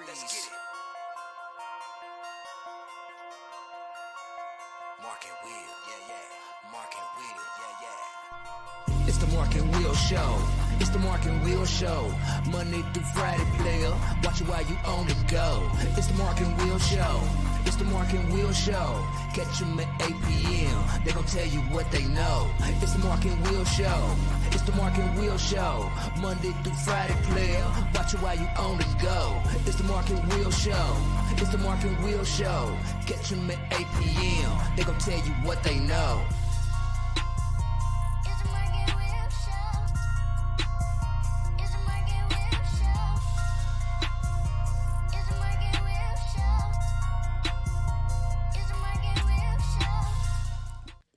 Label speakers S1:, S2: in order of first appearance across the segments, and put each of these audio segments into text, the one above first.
S1: Let's get it. Mark and Will, yeah. Mark and Will, yeah.
S2: It's the Mark and Will Show. It's the Mark and Will Show. Monday through Friday, player. Watch it while you on the go. It's the Mark and Will Show. It's the Mark and Will Show. Catch them at 8 p.m. They gon' tell you what they know. It's the Mark and Will Show. It's the Mark and Will Show. Monday through Friday, player. Watch it while you on the go. It's the Mark and Will Show. It's the Mark and Will Show. Catch them at 8 p.m. They gon' tell you what they know.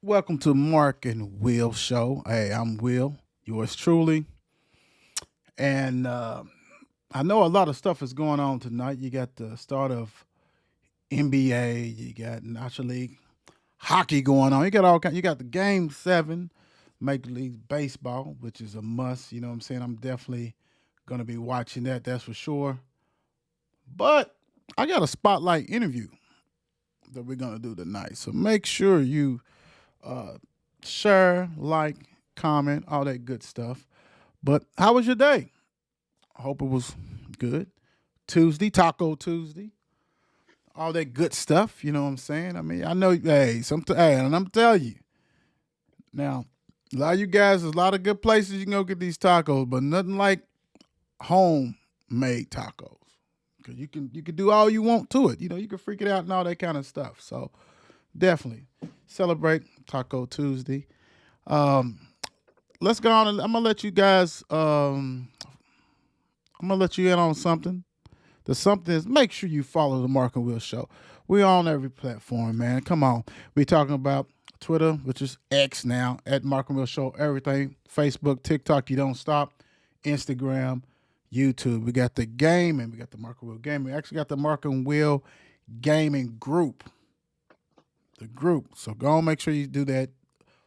S3: Welcome to Mark and Will Show. Hey, I'm Will, yours truly. And I know a lot of stuff is going on tonight. You got the start of NBA, you got National League hockey going on. You got all kind. You got the Game 7, Major League Baseball, which is a must. You know what I'm saying? I'm definitely going to be watching that, that's for sure. But I got a spotlight interview that we're going to do tonight. So make sure you share, like, comment, all that good stuff. But how was your day? I hope it was good. Tuesday, Taco Tuesday, all that good stuff. You know what I'm saying? I mean, I know. Hey, and I'm telling you now, a lot of you guys, there's a lot of good places you can go get these tacos, but nothing like homemade tacos. Cause you can do all you want to it. You know, you can freak it out and all that kind of stuff. So definitely celebrate Taco Tuesday. Let's go on. I'm gonna let you guys. I'm gonna let you in on something. The something is make sure you follow the Mark and Will Show. We're on every platform, man. Come on. We're talking about Twitter, which is X now, at Mark and Will Show, everything. Facebook, TikTok, you don't stop. Instagram, YouTube. We got the gaming. We got the Mark and Will Gaming. We actually got the Mark and Will Gaming group. The group. So go and make sure you do that.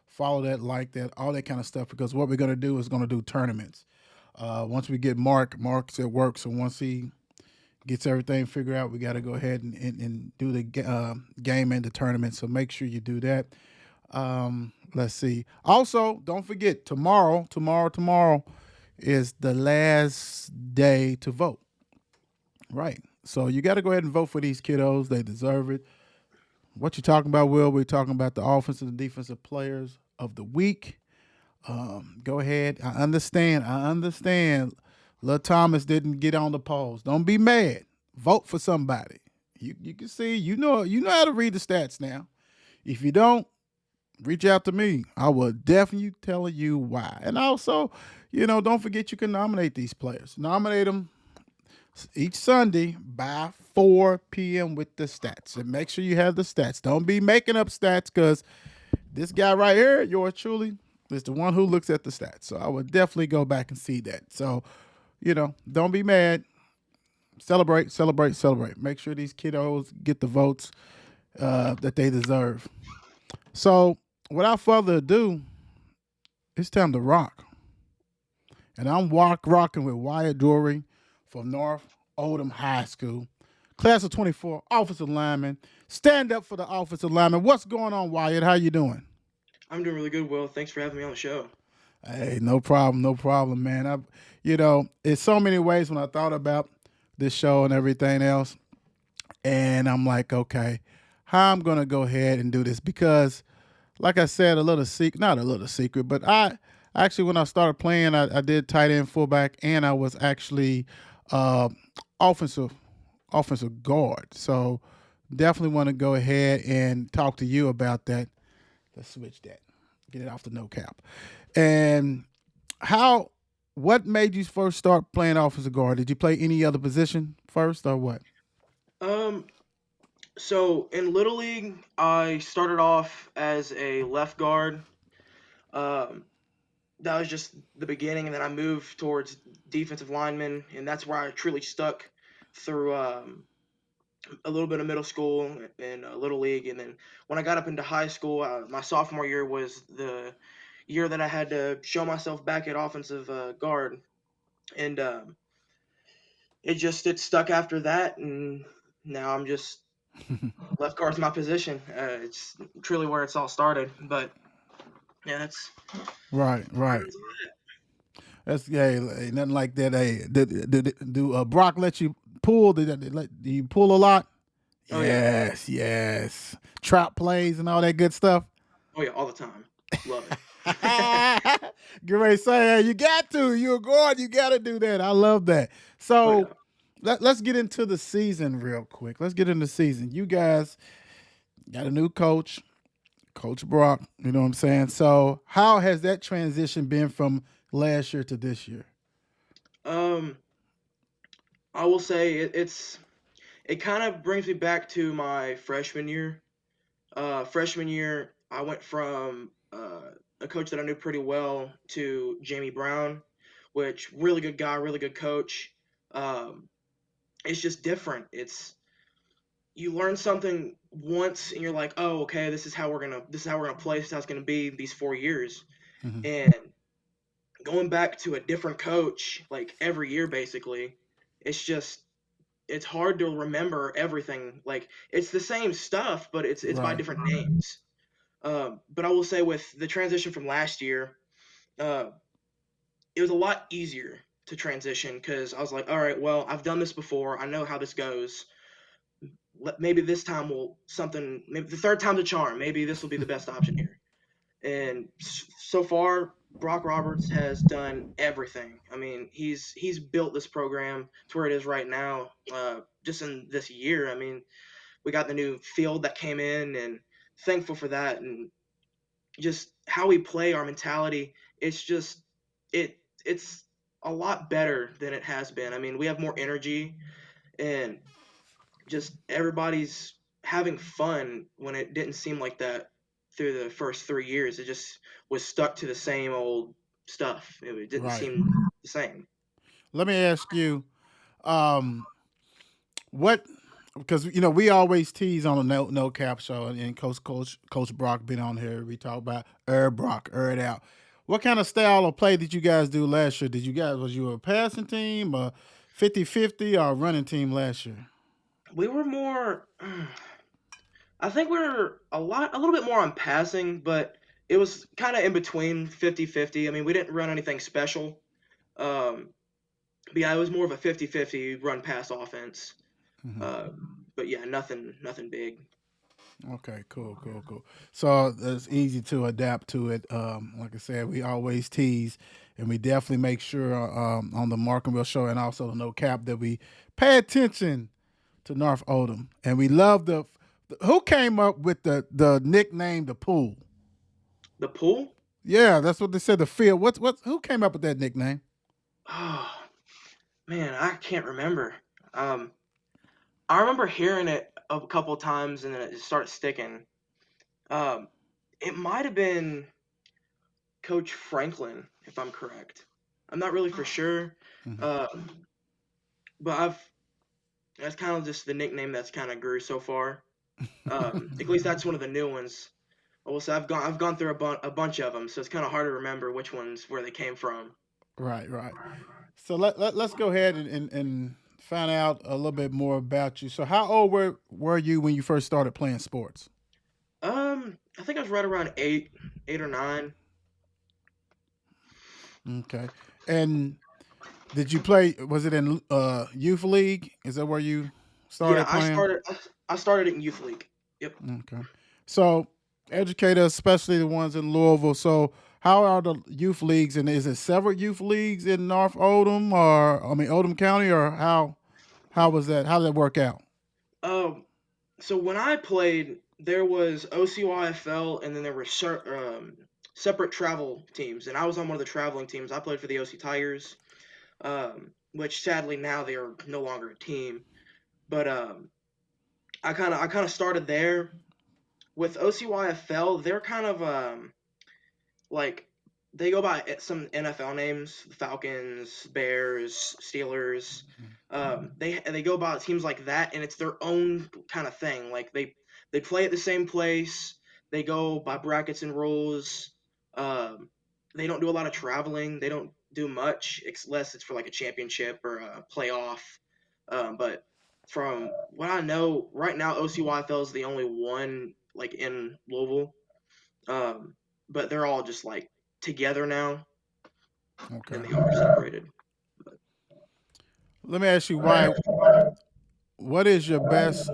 S3: Follow that, like that, all that kind of stuff. Because what we're gonna do is gonna do tournaments. Once we get Mark's at work. So once he gets everything figured out, we got to go ahead and do the game and the tournament. So make sure you do that. Let's see. Also, don't forget tomorrow is the last day to vote. Right. So you got to go ahead and vote for these kiddos. They deserve it. What you talking about, Will? We're talking about the offensive and defensive players of the week. Go ahead. I understand. Lil Thomas didn't get on the polls. Don't be mad. Vote for somebody. You can see, you know how to read the stats now. If you don't, reach out to me. I will definitely tell you why. And also, don't forget you can nominate these players. Nominate them each Sunday by 4 p.m. with the stats. And make sure you have the stats. Don't be making up stats because this guy right here, yours truly, is the one who looks at the stats. So I would definitely go back and see that. So, don't be mad. Celebrate. Make sure these kiddos get the votes that they deserve. So without further ado, it's time to rock. And I'm rocking with Wyatt Drury from North Oldham High School. Class of 24, offensive lineman. Stand up for the offensive lineman. What's going on, Wyatt? How you doing?
S4: I'm doing really good, Will. Thanks for having me on the show.
S3: Hey, no problem, man. It's so many ways when I thought about this show and everything else, and I'm like, okay, how I'm gonna go ahead and do this because, like I said, not a little secret, but I actually when I started playing, I did tight end, fullback, and I was actually offensive guard. So definitely want to go ahead and talk to you about that. Let's switch that. Get it off the no cap. And what made you first start playing offensive guard? Did you play any other position first or what?
S4: So in Little League, I started off as a left guard. Um, that was just the beginning, and then I moved towards defensive lineman, and that's where I truly stuck through a little bit of middle school and Little League, and then when I got up into high school, my sophomore year was the year that I had to show myself back at offensive guard, and it stuck after that, and now I'm just left guard's my position. It's truly where it's all started. But yeah, that's
S3: Right, right. That's ain't nothing like that. Hey, do Brock let you pull? Do you pull a lot?
S4: oh yeah,
S3: Yes, yes. Trap plays and all that good stuff.
S4: oh yeah, all the time. Love it.
S3: Get ready to say, hey, you got to. You're a guard. You got to do that. I love that.
S4: Oh
S3: So
S4: yeah.
S3: let's get into the season real quick. Let's get into the season. You guys got a new coach, Coach Brock. You know what I'm saying? So how has that transition been from last year to this year?
S4: Um, I will say it kind of brings me back to my freshman year. Freshman year, I went from a coach that I knew pretty well to Jamie Brown, which really good guy, really good coach. Um, it's just different. It's you learn something once and you're like, oh, okay, this is how we're gonna play. This is how it's gonna be these 4 years.
S3: Hmm.
S4: And going back to a different coach like every year, basically, it's just it's hard to remember everything. Like it's the same stuff, but it's by
S3: Right.
S4: different names. But I will say with the transition from last year, uh, it was a lot easier to transition because I was like, all right, well, I've done this before. I know how this goes. Maybe this time will something. Maybe the third time's a charm. Maybe this will be the best option here. And so far, Brock Roberts has done everything. I mean, he's built this program to where it is right now. Just in this year, I mean, we got the new field that came in, and thankful for that. And just how we play, our mentality, it's just it's a lot better than it has been. I mean, we have more energy and just everybody's having fun when it didn't seem like that through the first 3 years. It just was stuck to the same old stuff. It didn't
S3: Right.
S4: seem the same.
S3: Let me ask you, um, what because we always tease on a no cap show, and Coach Brock been on here. We talk about Brock, it out. What kind of style of play did you guys do last year? Was you a passing team, a 50-50, or a running team last year?
S4: We were more I think we were a little bit more on passing, but it was kind of in between 50-50. I mean, we didn't run anything special. Um, but yeah, it was more of a 50-50 run pass offense.
S3: Hmm.
S4: Uh, but yeah, nothing big.
S3: Okay, cool, cool, cool. So it's easy to adapt to it. Like I said, we always tease, and we definitely make sure on the Mark and Will show and also the No Cap that we pay attention to North Oldham, and we love who came up with the nickname the pool.
S4: The pool?
S3: Yeah, that's what they said. The field. What's who came up with that nickname?
S4: Oh, man, I can't remember. Um, I remember hearing it a couple times and then it just started sticking. Um, it might have been Coach Franklin, if I'm correct. I'm not really for sure.
S3: Hmm.
S4: Um, but that's kind of just the nickname that's kind of grew so far. At least that's one of the new ones. I will say I've gone through a bunch of them, so it's kind of hard to remember which ones where they came from.
S3: Right, right. So let's go ahead and find out a little bit more about you. So how old were you when you first started playing sports?
S4: I think I was right around 8 or 9.
S3: Okay. And did you play? Was it in youth league? Is that where you
S4: Yeah,
S3: started playing?
S4: I started in youth league. Yep.
S3: Okay. So educators, especially the ones in Louisville. So how are the youth leagues? And is it several youth leagues in North Oldham, or Oldham County, or how was that? How did that work out?
S4: Um, so when I played, there was OCYFL, and then there were separate travel teams, and I was on one of the traveling teams. I played for the OC Tigers, which sadly now they are no longer a team. But I kind of started there with OCYFL. They're kind of like they go by some NFL names: the Falcons, Bears, Steelers. They go by teams like that, and it's their own kind of thing. Like they play at the same place. They go by brackets and rules. Um, they don't do a lot of traveling. They don't do much unless it's for like a championship or a playoff. But from what I know, right now OCYFL is the only one like in Louisville. Um, but they're all just like together now,
S3: Okay.
S4: and they are separated.
S3: Let me ask you why. What is your best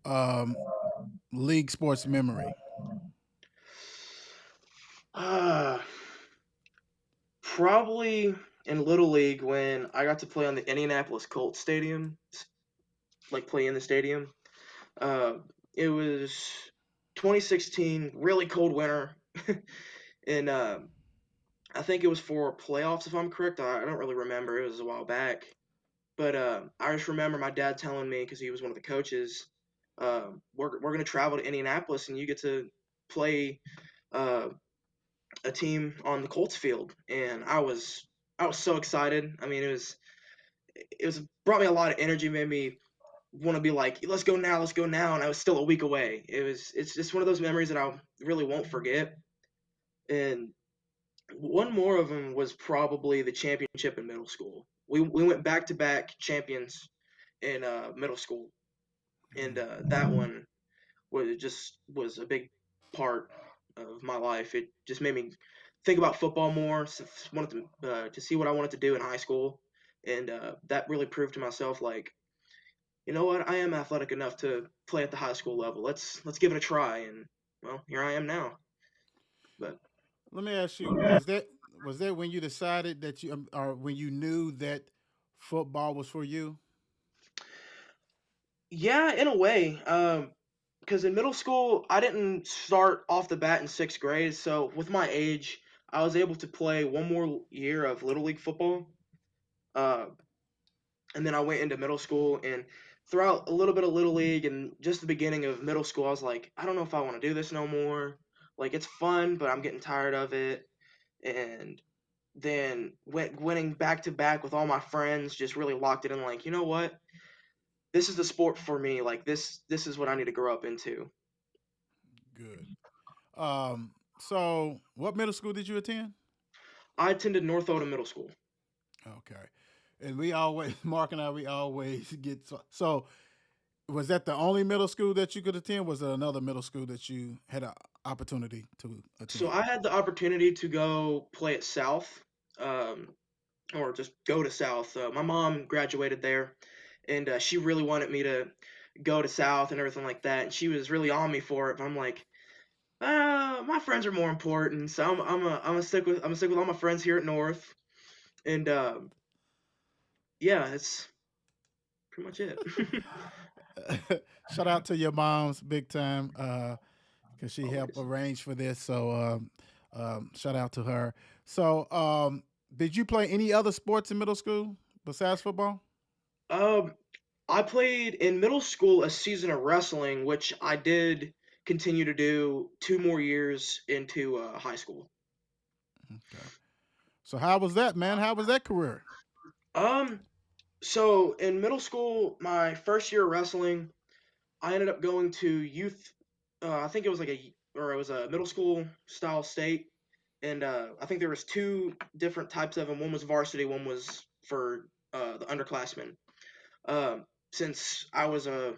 S3: um, league sports memory?
S4: Uh, Probably in Little League when I got to play on the Indianapolis Colts Stadium, like play in the stadium. Uh, it was 2016, really cold winter, and I think it was for playoffs if I'm correct. I don't really remember. It was a while back, but I just remember my dad telling me because he was one of the coaches. We're gonna travel to Indianapolis and you get to play uh, a team on the Colts field, and I was so excited. I mean, it was brought me a lot of energy, made me want to be like, let's go now, and I was still a week away. It's just one of those memories that I really won't forget. And one more of them was probably the championship in middle school. We went back to back champions in middle school, and that one was a big part of my life. It just made me think about football more. Wanted to see what I wanted to do in high school, and that really proved to myself like, you know what, I am athletic enough to play at the high school level. Let's give it a try, and well, here I am now. But
S3: Let me ask you: was that when you decided that or when you knew that football was for you?
S4: yeah, in a way, because in middle school I didn't start off the bat in sixth grade, so with my age, I was able to play one more year of little league football. Uh, and then I went into middle school and throughout a little bit of little league and just the beginning of middle school, I was like, I don't know if I want to do this no more. Like it's fun, but I'm getting tired of it. And then winning back to back with all my friends just really locked it in. Like, you know what? This is the sport for me. Like this is what I need to grow up into.
S3: Good. So what middle school did you attend?
S4: I attended North Oldham Middle School.
S3: Okay. And we always, Mark and I, we always get so. Was that the only middle school that you could attend? Was there another middle school that you had an opportunity to
S4: So
S3: attend?
S4: I had the opportunity to go play at South, um, or just go to South. My mom graduated there, and she really wanted me to go to South and everything like that. And she was really on me for it. But I'm like, my friends are more important, so I'm gonna stick with all my friends here at North. And yeah, that's pretty much it.
S3: Shout out to your mom's big time because she helped
S4: Always.
S3: arrange for this. So shout out to her. So did you play any other sports in middle school besides football?
S4: Um, I played in middle school a season of wrestling, which I did continue to do 2 more years into high school.
S3: Okay. So how was that, man? How was that career?
S4: Um, so in middle school, my first year of wrestling, I ended up going to youth. I think it was or it was a middle school style state, and I think there was two different types of them. One was varsity, one was for the underclassmen. Since I was a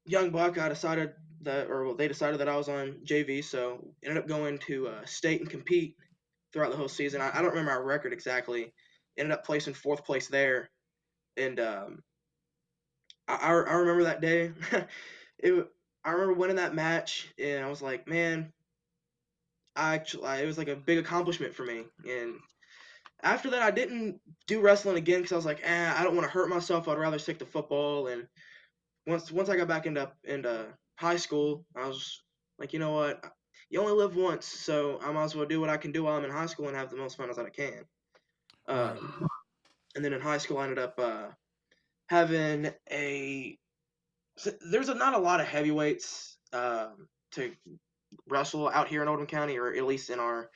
S4: young buck, I decided that, or well, they decided that I was on JV, so ended up going to state and compete throughout the whole season. I don't remember our record exactly. Ended up placing fourth place there, and I remember that day. it I remember winning that match, and I was like, man, it was like a big accomplishment for me. And after that, I didn't do wrestling again because I was like, I don't want to hurt myself. I'd rather stick to football. And once I got back into high school, I was like, you know what? You only live once, so I might as well do what I can do while I'm in high school and have the most fun as I can.
S3: Right.
S4: And then in high school, I ended up having a. There's not a lot of heavyweights to wrestle out here in Oldham County, or at least in our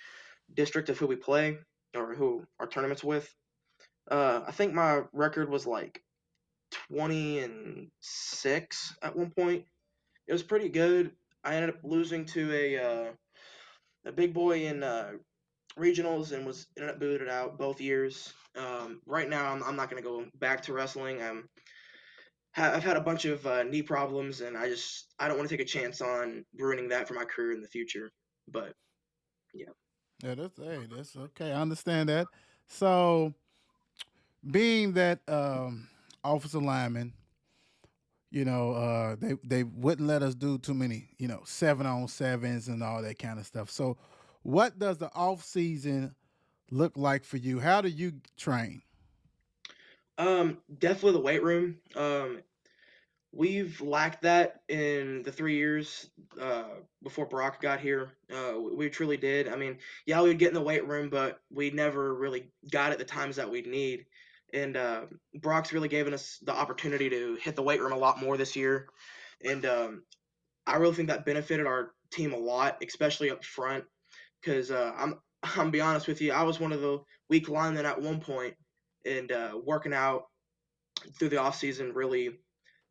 S4: district of who we play or who our tournaments with. I think my record was like 20-6 at one point. It was pretty good. I ended up losing to a big boy in regionals and was ended up booted out both years. Right now, I'm not going to go back to wrestling. I've had a bunch of knee problems, and I don't want to take a chance on ruining that for my career in the future. But yeah.
S3: Yeah, that's okay. I understand that. So, being that offensive lineman, they wouldn't let us do too many, 7-on-7s and all that kind of stuff. So, what does the off season look like for you? How do you train?
S4: Definitely the weight room. We've lacked that in the 3 years before Brock got here. We truly did. I mean, yeah, we'd get in the weight room, but we never really got it the times that we'd need. And Brock's really given us the opportunity to hit the weight room a lot more this year. And I really think that benefited our team a lot, especially up front. Because I'm be honest with you, I was one of the weak linemen at one point, and working out through the off season really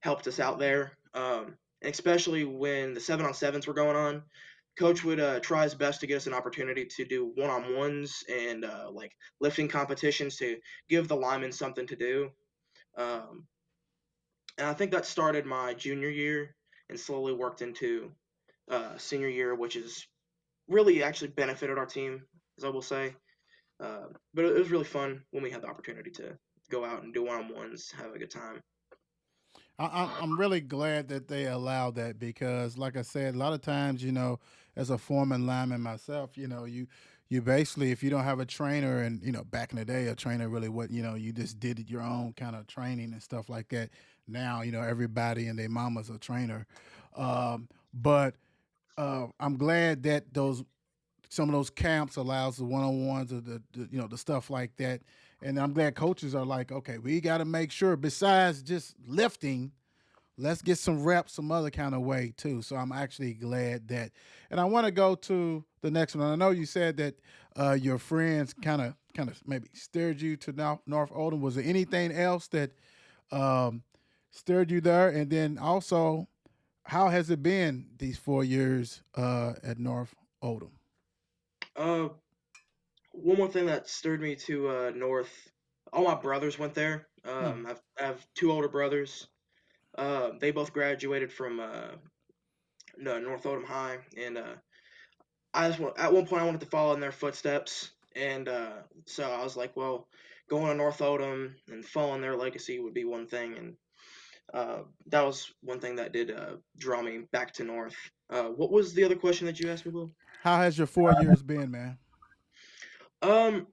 S4: helped us out there. And especially when the 7-on-7s were going on, coach would try his best to get us an opportunity to do one-on-ones and like lifting competitions to give the linemen something to do. Um, and I think that started my junior year and slowly worked into senior year, which is really actually benefited our team, as I will say. But it was really fun when we had the opportunity to go out and do one-on-ones, have a good time.
S3: I'm really glad that they allowed that because, like I said, a lot of times, as a former lineman myself, you basically, if you don't have a trainer, and back in the day, a trainer really what you just did your own kind of training and stuff like that. Now, everybody and their mama's a trainer, but I'm glad that those some of those camps allows the one-on-ones or the stuff like that. And I'm glad coaches are like, okay, we got to make sure besides just lifting, let's get some reps some other kind of way too. So I'm actually glad that. And I want to go to the next one. I know you said that your friends kind of maybe steered you to North Oldham. Was there anything else that um, steered you there? And then also, how has it been these 4 years at North Oldham?
S4: Uh, One more thing that stirred me to North. All my brothers went there.
S3: Hmm.
S4: I have two older brothers. They both graduated from no, North Oldham High, and at one point I wanted to follow in their footsteps, and so I was like, well, going to North Oldham and following their legacy would be one thing, and that was one thing that did draw me back to North. What was the other question that you asked me, Will?
S3: How has your 4 years been, man?
S4: Um,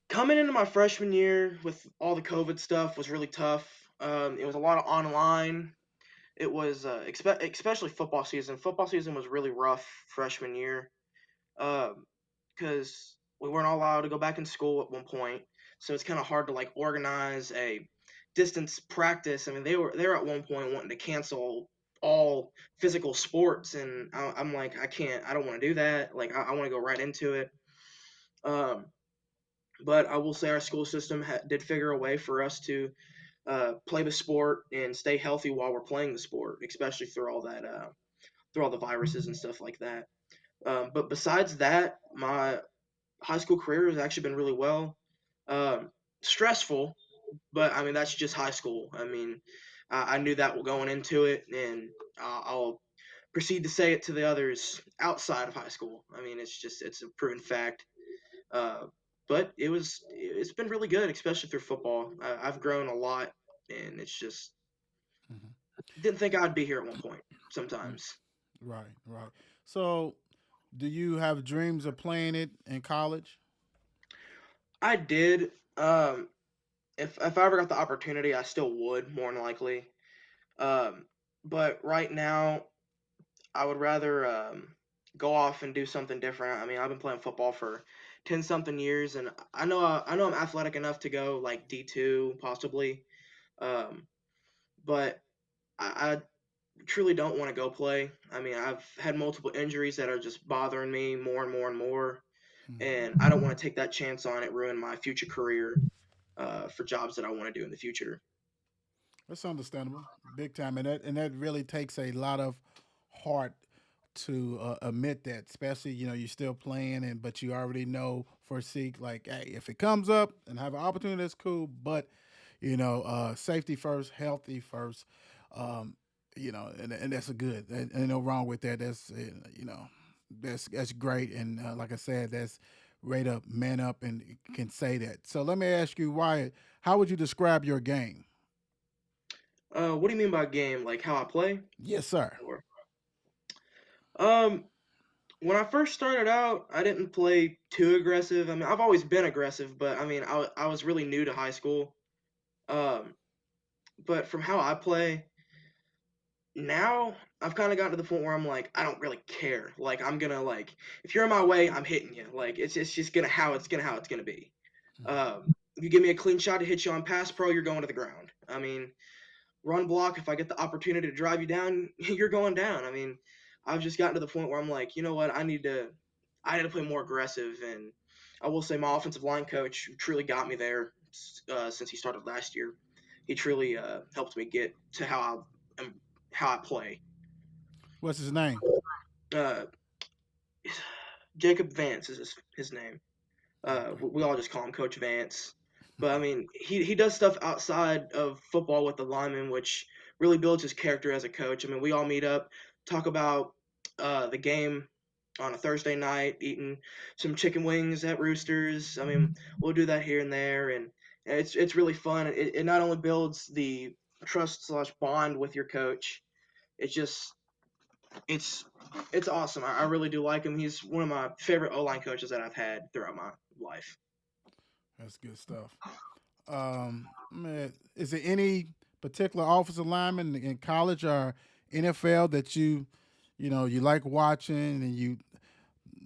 S4: Coming into my freshman year with all the COVID stuff was really tough. It was a lot of online. It was especially football season. Football season was really rough freshman year because we weren't all allowed to go back in school at one point. So it's kind of hard to like organize a distance practice. I mean, they were at one point wanting to cancel all physical sports, and I'm like, I can't. I don't want to do that. Like, I want to go right into it. Um, but I will say our school system did figure a way for us to play the sport and stay healthy while we're playing the sport, especially through all the viruses and stuff like that. But besides that, my high school career has actually been really well. Um, Stressful, but I mean that's just high school. I mean, I knew that going into it, and I'll proceed to say it to the others outside of high school. I mean, it's a proven fact. Uh, but it's been really good, especially through football. I've grown a lot, and it's just
S3: Mhm.
S4: didn't think I'd be here at one point. Sometimes
S3: Right, right. So, do you have dreams of playing it in college?
S4: I did. If I ever got the opportunity, I still would more than likely. Um, but right now, I would rather go off and do something different. I mean, I've been playing football for 10 something years, and I know I'm athletic enough to go like D2 possibly. Um, but I truly don't want to go play. I mean, I've had multiple injuries that are just bothering me more and more and more,
S3: Mhm.
S4: and I don't want to take that chance on it, ruin my future career for jobs that I want to do in the future.
S3: That's understandable, big time, and that really takes a lot of heart to admit that, especially you're still playing, and but you already know foresee like, hey, if it comes up and have an opportunity, that's cool. But safety first, healthy first. Um, and that's a good. And no wrong with that. That's that's great. And like I said, that's right up, man up, and can say that. So let me ask you, Wyatt, how would you describe your game?
S4: What do you mean by game? Like how I play?
S3: Yes, sir.
S4: Or um, when I first started out, I didn't play too aggressive. I mean, I've always been aggressive, but I mean, I was really new to high school. Um, but from how I play now, I've kind of gotten to the point where I'm like, I don't really care. Like, I'm gonna like, if you're in my way, I'm hitting you. Like, it's just gonna how it's gonna be. If you give me a clean shot to hit you on pass pro, you're going to the ground. I mean, run block, if I get the opportunity to drive you down, you're going down. I mean, I've just gotten to the point where I'm like, you know what, I need to play more aggressive. And I will say my offensive line coach truly got me there since he started last year. He truly helped me get to how I play.
S3: What's his name?
S4: Uh, Jacob Vance is his name.
S3: Okay.
S4: We all just call him Coach Vance. But I mean, he does stuff outside of football with the linemen, which really builds his character as a coach. I mean, we all meet up, talk about the game on a Thursday night, eating some chicken wings at Roosters. I mean, we'll do that here and there, and it's really fun. It not only builds the trust slash bond with your coach, it's just it's it's awesome. I really do like him. He's one of my favorite O line coaches that I've had throughout my life.
S3: That's good stuff. Man, is there any particular offensive lineman in college or NFL that you like watching and you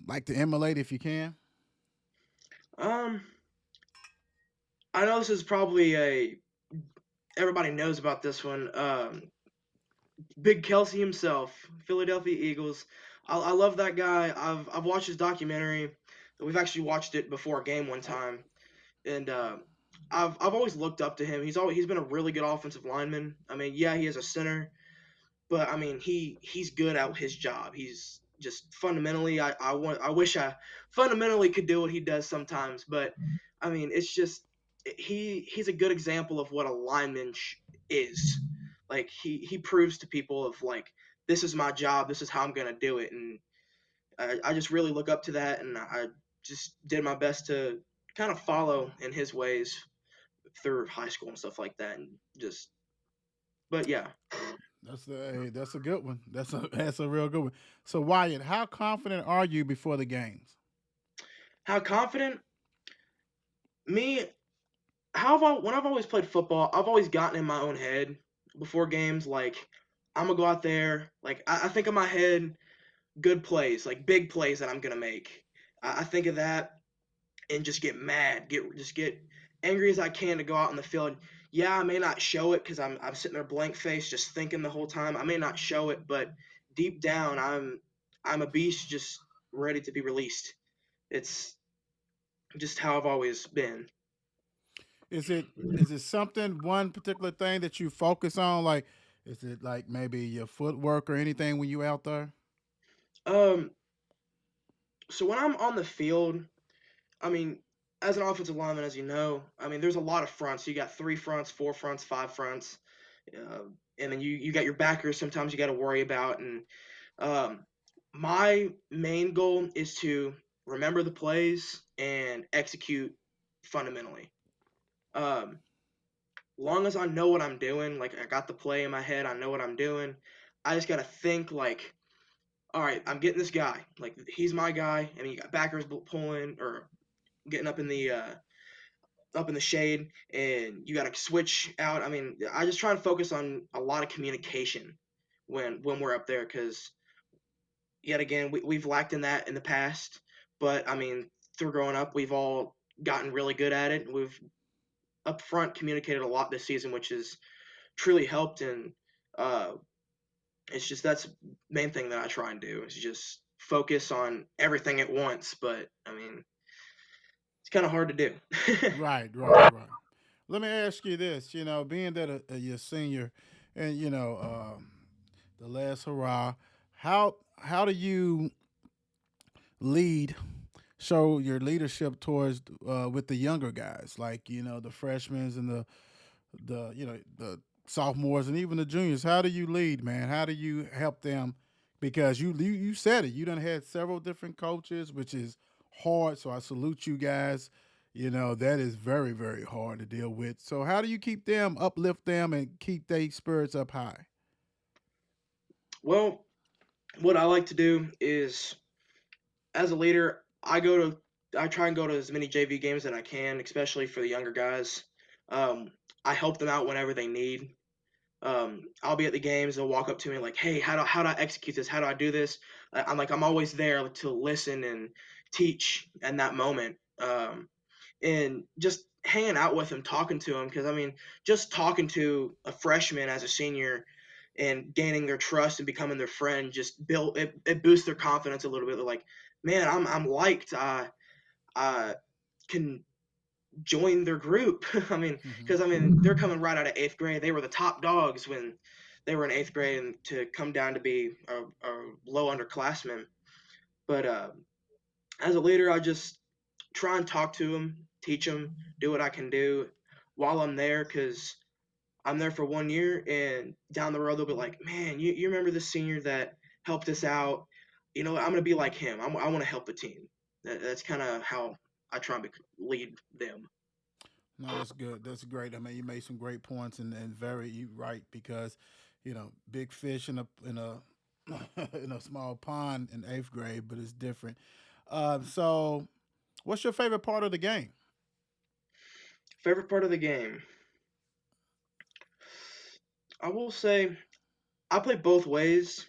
S3: like to emulate if you can?
S4: Um, I know this is probably a everybody knows about this one. Big Kelsey himself, Philadelphia Eagles. I love that guy. I've watched his documentary. We've actually watched it before a game one time, and I've always looked up to him. He's been a really good offensive lineman. I mean, yeah, he is a center, but I mean he's good at his job. He's just fundamentally I wish I fundamentally could do what he does sometimes, but I mean it's just he's a good example of what a lineman is. Like he proves to people of like this is my job, this is how I'm gonna do it, and I just really look up to that, and I just did my best to kind of follow in his ways through high school and stuff like that, and just but yeah.
S3: That's a good one. That's a real good one. So Wyatt, how confident are you before the games?
S4: How confident me how have I when I've always played football, I've always gotten in my own head before games. Like I'm gonna go out there, like I think in my head, good plays, like big plays that I'm gonna make. I think of that and just get mad, get angry as I can to go out on the field. Yeah, I may not show it because I'm sitting there blank face, just thinking the whole time. I may not show it, but deep down, I'm a beast, just ready to be released. It's just how I've always been.
S3: Is it something one particular thing that you focus on? Like, is it like maybe your footwork or anything when you out there?
S4: Um, so when I'm on the field, I mean, as an offensive lineman, as you know, I mean, there's a lot of fronts. You got three fronts, four fronts, five fronts, uh, and then you got your backers. Sometimes you got to worry about. And um, my main goal is to remember the plays and execute fundamentally. Um, long as I know what I'm doing, like I got the play in my head, I know what I'm doing. I just got to think like, all right, I'm getting this guy. Like he's my guy. I mean, you got backers pulling or getting up in the shade, and you got to switch out. I mean, I just try and focus on a lot of communication when we're up there because yet again we've lacked in that in the past. But I mean, through growing up, we've all gotten really good at it. We've up front communicated a lot this season, which has truly helped. And uh, it's just that's the main thing that I try and do is just focus on everything at once. But I mean, it's kind of hard to do.
S3: Right, right, right. Let me ask you this. Being that you're a senior, and the last hurrah, how how do you lead, show your leadership towards with the younger guys, like the freshmen and the sophomores and even the juniors? How do you lead, man? How do you help them? Because you said it. You done had several different coaches, which is hard. So I salute you guys. That is very very hard to deal with. So how do you keep them, uplift them, and keep their spirits up high?
S4: Well, what I like to do is, as a leader, I try and go to as many JV games that I can, especially for the younger guys. Um, I help them out whenever they need. I'll be at the games. They'll walk up to me like, "Hey, how do I execute this? How do I do this?" I'm like, I'm always there to listen and teach in that moment, and just hanging out with them, talking to them. Because I mean, just talking to a freshman as a senior and gaining their trust and becoming their friend just build it. It boosts their confidence a little bit. They're like, "Man, I'm liked. I can join their group." I mean,
S3: Hmm.
S4: because I mean, they're coming right out of eighth grade. They were the top dogs when they were in eighth grade, and to come down to be a low underclassman. But as a leader, I just try and talk to them, teach them, do what I can do while I'm there, because I'm there for 1 year, and down the road they'll be like, "Man, you remember the senior that helped us out? You know, I'm gonna be like him. I want to help the team." That's kind of how I try and lead them.
S3: No, that's good. That's great. I mean, you made some great points, and very you right, because big fish in a in a small pond in eighth grade, but it's different. So, what's your favorite part of the game?
S4: Favorite part of the game, I will say, I play both ways.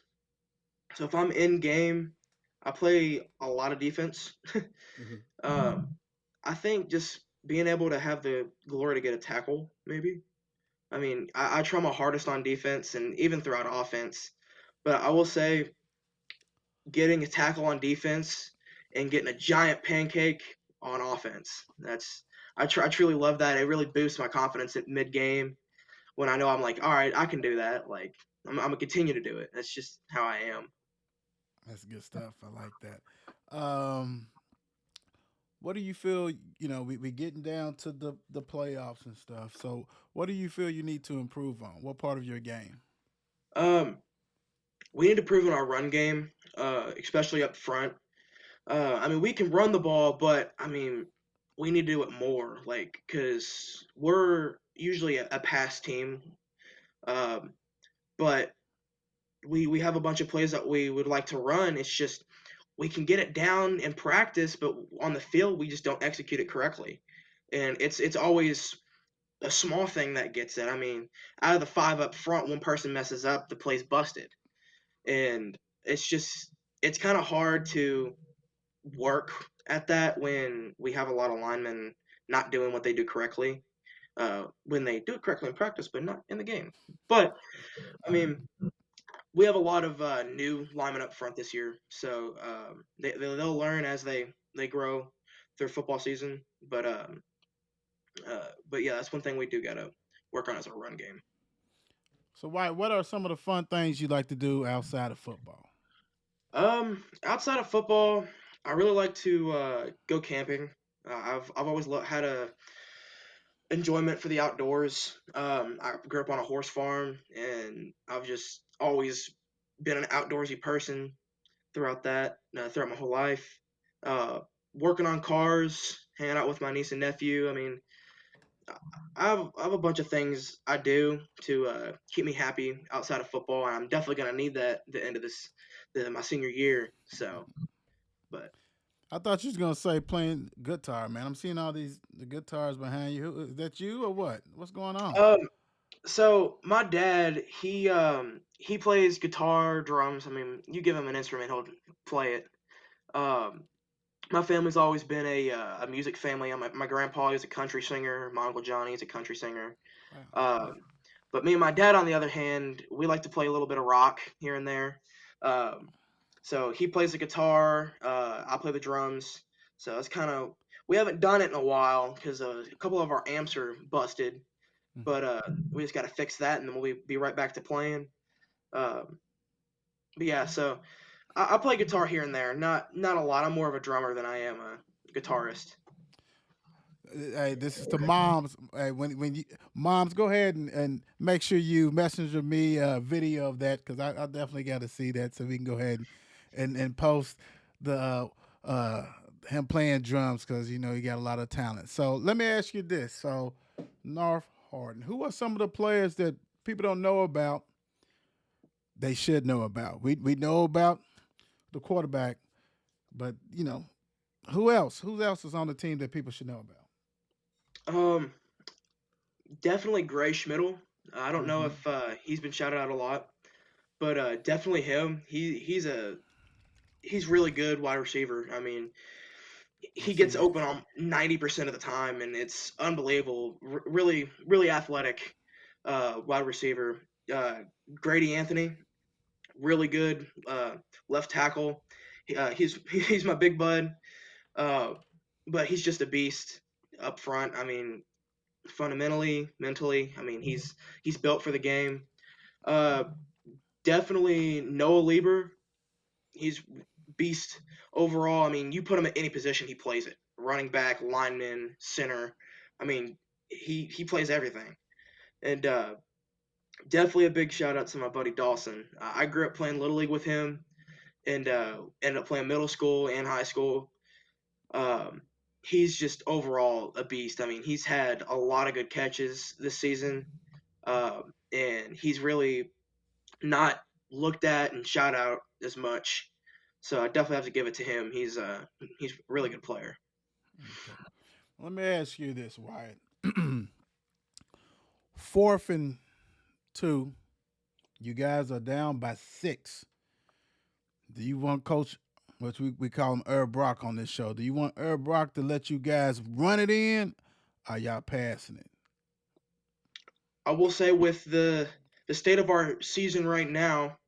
S4: So if I'm in game, I play a lot of defense.
S3: Hmm.
S4: um, I think just being able to have the glory to get a tackle, maybe. I mean, I try my hardest on defense and even throughout offense. But I will say, getting a tackle on defense and getting a giant pancake on offense. I truly love that. It really boosts my confidence at mid game when I know I'm like, all right, I can do that. Like I'm gonna continue to do it. That's just how I am.
S3: That's good stuff. I like that. Um, what do you feel? We getting down to the playoffs and stuff. So, what do you feel you need to improve on? What part of your game?
S4: Um, we need to prove in our run game, especially up front. I mean, we can run the ball, but I mean, we need to do it more. Like, because we're usually a pass team, um, but we have a bunch of plays that we would like to run. It's just we can get it down in practice, but on the field we just don't execute it correctly. And it's always a small thing that gets it. I mean, out of the five up front, one person messes up, the play's busted. And it's kind of hard to work at that when we have a lot of linemen not doing what they do correctly. When they do it correctly in practice, but not in the game. But I mean, we have a lot of new linemen up front this year, so they'll learn as they grow through football season. But yeah, that's one thing we do gotta work on as our run game.
S3: So, why? What are some of the fun things you like to do outside of football?
S4: Outside of football, I really like to go camping. I've always had a enjoyment for the outdoors. I grew up on a horse farm, and I've just always been an outdoorsy person throughout my whole life. Uh, Working on cars, hanging out with my niece and nephew. I mean, I have a bunch of things I do to keep me happy outside of football, and I'm definitely gonna need that at the end of my senior year. So, but
S3: I thought you was gonna say playing guitar, man. I'm seeing all the guitars behind you. Is that you or what? What's going on?
S4: um, so my dad, he plays guitar, drums. I mean, you give him an instrument, he'll play it. Um, my family's always been a music family. My grandpa is a country singer. My uncle Johnny is a country singer.
S3: Wow.
S4: Um, but me and my dad, on the other hand, we like to play a little bit of rock here and there. Um, so he plays the guitar. I play the drums. So it's kind of, we haven't done it in a while because a couple of our amps are busted.
S3: Mhm.
S4: But we just got to fix that, and then we'll be right back to playing. Um, but yeah, so I play guitar here and there, not a lot. I'm more of a drummer than I am a guitarist.
S3: Hey, this is the moms. Hey, when you moms, go ahead and make sure you messenger me a video of that because I definitely got to see that so we can go ahead and post the him playing drums because you know he got a lot of talent. So let me ask you this: so North Harden, who are some of the players that people don't know about? They should know about. We know about the quarterback, but you know who else? Who else is on the team that people should know about?
S4: Um, Definitely Gray Schmiddle. I don't know
S3: Mm-hmm.
S4: if he's been shouted out a lot, but definitely him. He's really good wide receiver. I mean,
S3: Let's
S4: he
S3: see
S4: gets
S3: that.
S4: open on 90% of the time, and it's unbelievable. Really, really athletic wide receiver. Uh, Grady Anthony, really good left tackle. He's my big bud, uh, but he's just a beast up front. I mean, fundamentally, mentally, I mean, he's built for the game. Uh, Definitely Noah Lieber. He's beast overall. I mean, you put him at any position, he plays it. Running back, lineman, center. I mean, he plays everything. And definitely a big shout out to my buddy Dawson. I grew up playing little league with him, and ended up playing middle school and high school. Um, he's just overall a beast. I mean, he's had a lot of good catches this season, and he's really not looked at and shout out as much. So I definitely have to give it to him. He's a really good player.
S3: Okay. Let me ask you this, Wyatt. Fourth and two, you guys are down by 6. Do you want Coach, which we call him Herb Brock on this show, do you want Herb Brock to let you guys run it in? Or y'all passing it?
S4: I will say with the state of our season right now,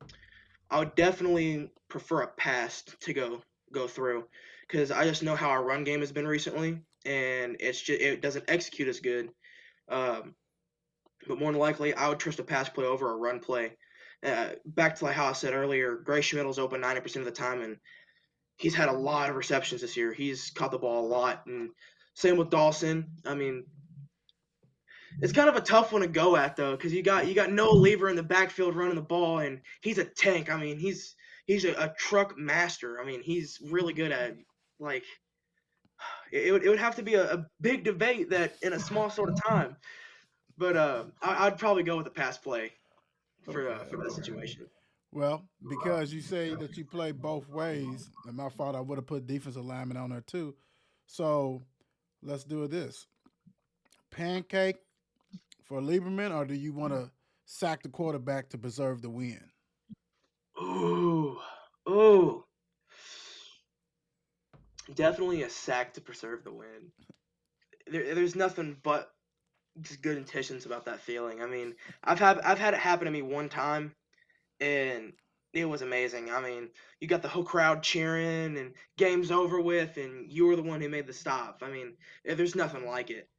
S4: I would definitely prefer a pass to go through because I just know how our run game has been recently, and it doesn't execute as good. Um, but more than likely, I would trust a pass play over a run play. Back to like how I said earlier, Gray Schmidt's open 90% of the time, and he's had a lot of receptions this year. He's caught the ball a lot, and same with Dawson. I mean, it's kind of a tough one to go at though, because you got Noah Lever in the backfield running the ball, and he's a tank. I mean, he's a truck master. I mean, he's really good at like it would have to be a big debate that in a small sort of time. But I'd probably go with the pass play
S3: Okay,
S4: for that
S3: okay.
S4: situation.
S3: Well, because you say that you play both ways, and my fault, I would have put defensive lineman on there too. So let's do this. Pancake for Lieberman, or do you want to sack the quarterback to preserve the win?
S4: Ooh, ooh, definitely a sack to preserve the win. There's nothing but just good intentions about that feeling. I mean, I've had it happen to me one time, and it was amazing. I mean, you got the whole crowd cheering, and game's over with, and you were the one who made the stop. I mean, there's nothing like it.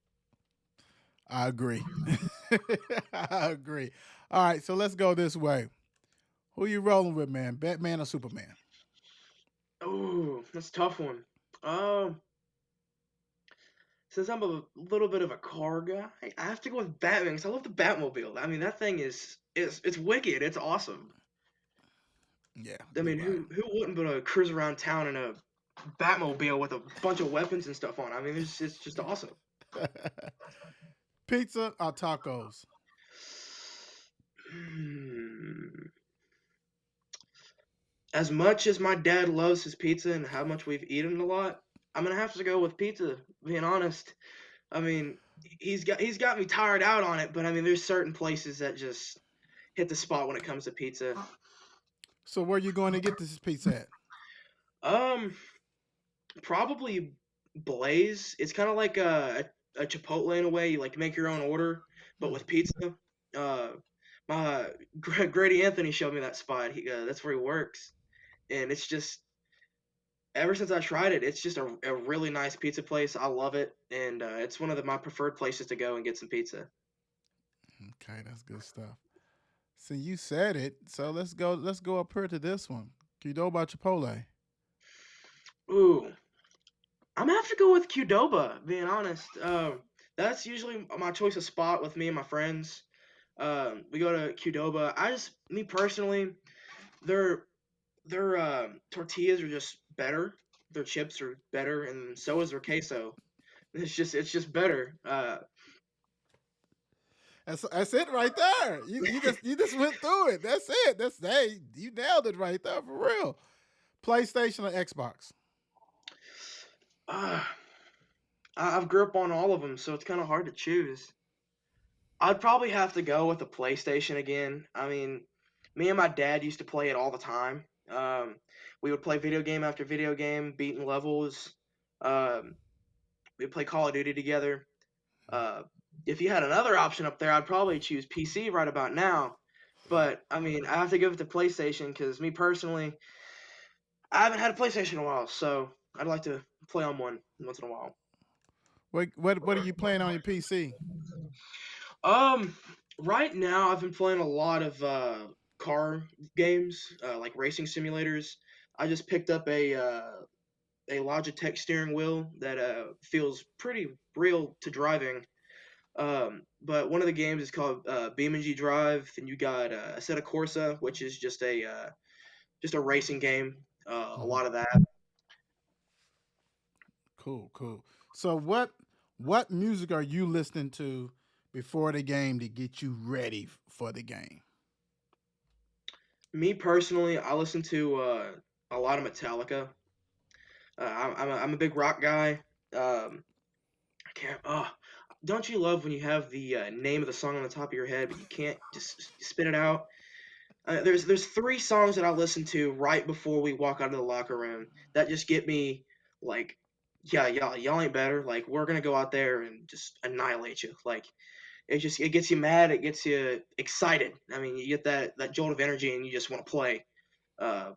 S3: I agree. I agree. All right, so let's go this way. Who you rolling with, man? Batman or Superman?
S4: Oh, that's a tough one. Um, since I'm a little bit of a car guy, I have to go with Batman because I love the Batmobile. I mean, that thing is wicked. It's awesome.
S3: Yeah,
S4: I
S3: you're
S4: mean,
S3: right.
S4: who wouldn't but to cruise around town in a Batmobile with a bunch of weapons and stuff on? I mean, it's just awesome.
S3: Pizza or tacos?
S4: Hmm. As much as my dad loves his pizza and how much we've eaten a lot, I'm gonna have to go with pizza. Being honest, I mean, he's got me tired out on it, but I mean, there's certain places that just hit the spot when it comes to pizza.
S3: So where you going to get this pizza at?
S4: Um, Probably Blaze. It's kind of like a Chipotle in a way. You like make your own order, but
S3: Hmm.
S4: with pizza. Uh, my Grady Anthony showed me that spot. That's where he works, and it's just ever since I tried it, it's just a really nice pizza place. I love it, and it's one of my preferred places to go and get some pizza.
S3: Okay, that's good stuff. So you said it. So let's go. Let's go up here to this one. Qdoba, Chipotle.
S4: Ooh, I'm gonna have to go with Qdoba. Being honest, that's usually my choice of spot with me and my friends. We go to Qdoba. Me personally, their tortillas are just better. Their chips are better, and so is their queso. It's just better.
S3: That's it right there. You just went through it. That's it. You nailed it right there for real. PlayStation or Xbox?
S4: Uh, I've grew up on all of them, so it's kind of hard to choose. I'd probably have to go with the PlayStation again. I mean, me and my dad used to play it all the time. We would play video game after video game, beating levels. Um, we'd play Call of Duty together. Uh, if you had another option up there, I'd probably choose PC right about now. But I mean, I have to give it to PlayStation because me personally, I haven't had a PlayStation in a while, so I'd like to play on one once in a while.
S3: What are you playing on your PC?
S4: Um, right now I've been playing a lot of car games, like racing simulators. I just picked up a Logitech steering wheel that feels pretty real to driving. But one of the games is called BeamNG Drive, and you got Assetto Corsa, which is just a racing game. A
S3: Mhm.
S4: lot of that.
S3: Cool, cool. So what music are you listening to before the game to get you ready for the game?
S4: Me personally, I listen to a lot of Metallica. I'm a big rock guy. I can't. Oh, don't you love when you have the name of the song on the top of your head, but you can't just spit it out? There's three songs that I listen to right before we walk out of the locker room that just get me like, yeah, y'all ain't better. Like we're gonna go out there and just annihilate you. Like it gets you mad, it gets you excited. I mean, you get that jolt of energy and you just want to play. Uh,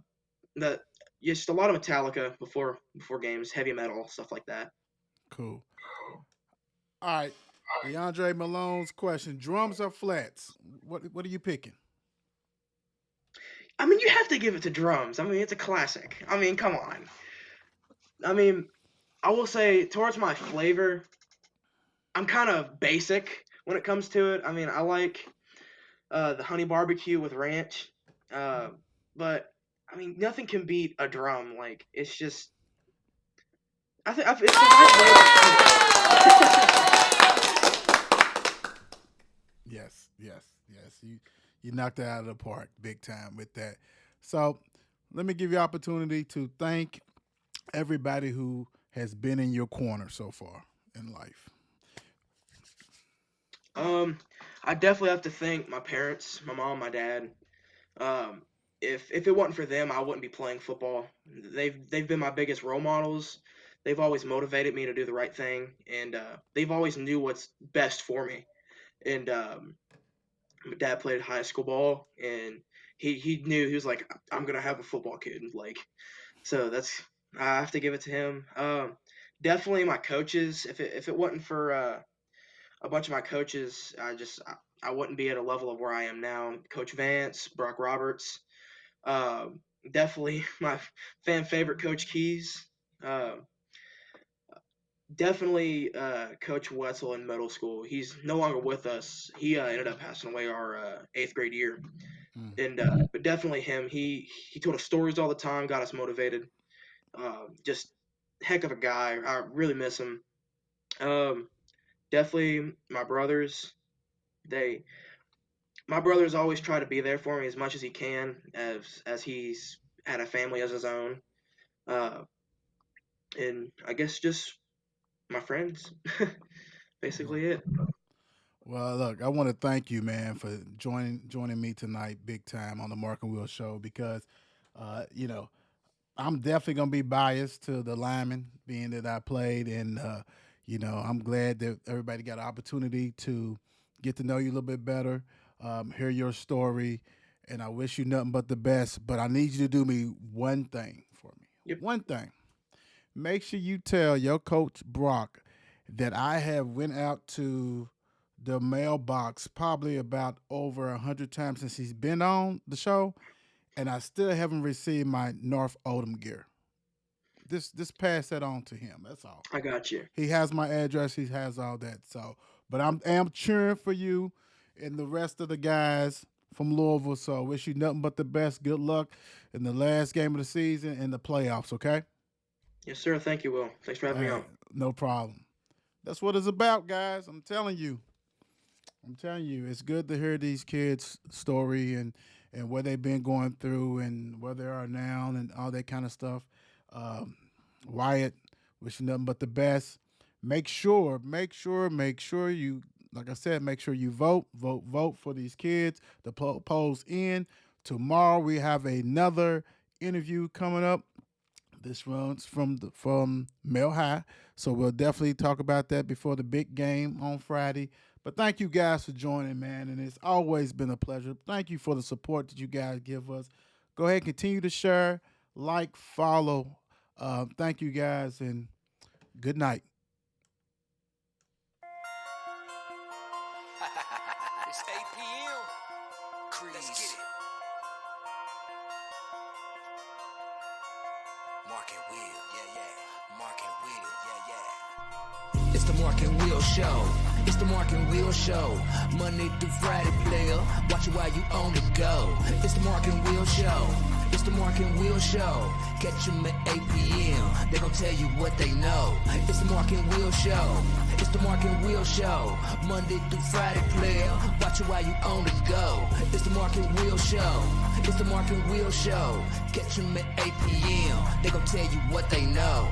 S4: that just a lot of Metallica before games, heavy metal stuff like that.
S3: Cool. All right. DeAndre Malone's question: drums or flats? What are you picking?
S4: I mean, you have to give it to drums. I mean, it's a classic. I mean, come on. I mean, I will say towards my flavor, I'm kind of basic when it comes to it. I mean, I like the honey barbecue with ranch, uh, but I mean, nothing can beat a drum. Like it's just, it's the right way to eat it.
S3: Yes. You knocked it out of the park big time with that. So let me give you opportunity to thank everybody who has been in your corner so far in life.
S4: um, I definitely have to thank my parents, my mom, my dad. Um, if it wasn't for them, I wouldn't be playing football. They've been my biggest role models. They've always motivated me to do the right thing, and they've always knew what's best for me. And my dad played high school ball, and he knew he was like, I'm gonna have a football kid. Like, so that's I have to give it to him. Definitely my coaches. If it wasn't for a bunch of my coaches, I wouldn't be at a level of where I am now. Coach Vance, Brock Roberts, um, definitely my fan favorite Coach Keys. Uh, definitely Coach Wetzel in middle school. He's no longer with us. He ended up passing away our eighth grade year.
S3: Mm.
S4: And but definitely him. He told us stories all the time, got us motivated. Just heck of a guy. I really miss him. Um, definitely my brothers. They my brothers always try to be there for me as much as he can, as he's had a family as his own. Uh, and I guess just my friends. Basically it.
S3: Well, look, I want to thank you, man, for joining me tonight, big time on the Mark and Will show because, you know, I'm definitely gonna be biased to the lineman, being that I played, and I'm glad that everybody got an opportunity to get to know you a little bit better, hear your story, and I wish you nothing but the best. But I need you to do me one thing for me.
S4: Yep.
S3: One thing. Make sure you tell your coach Brock that I have went out to the mailbox probably about over 100 times since he's been on the show, and I still haven't received my North Oldham gear. This pass that on to him. That's all.
S4: I got you.
S3: He has my address. He has all that. So, but I am cheering for you and the rest of the guys from Louisville. So, wish you nothing but the best. Good luck in the last game of the season and the playoffs. Okay.
S4: Yes, sir. Thank you, Will. Thanks for having me on.
S3: No problem. That's what it's about, guys. I'm telling you. It's good to hear these kids' story and what they've been going through and where they are now and all that kind of stuff. Wyatt, wish you nothing but the best. Make sure you, like I said, make sure you vote for these kids. The polls in. Tomorrow we have another interview coming up. This runs from Mel High, so we'll definitely talk about that before the big game on Friday. But thank you guys for joining, man, and it's always been a pleasure. Thank you for the support that you guys give us. Go ahead, continue to share, like, follow. Thank you guys, and good night.
S1: It's 8 p.m. Let's get it. Mark and Will, yeah. Mark and Will, yeah.
S2: It's the Mark and Will Show. It's the Mark and Will Show. Monday through Friday, player. Watch it while you on the go. It's the Mark and Will Show. It's the Mark and Will Show. Catch them at 8 p.m. They gon' tell you what they know. It's the Mark and Will Show. It's the Mark and Will Show. Monday through Friday, player. Watch it while you on the go. It's the Mark and Will Show. It's the Mark and Will Show. Catch them at 8 p.m. They gon' tell you what they know.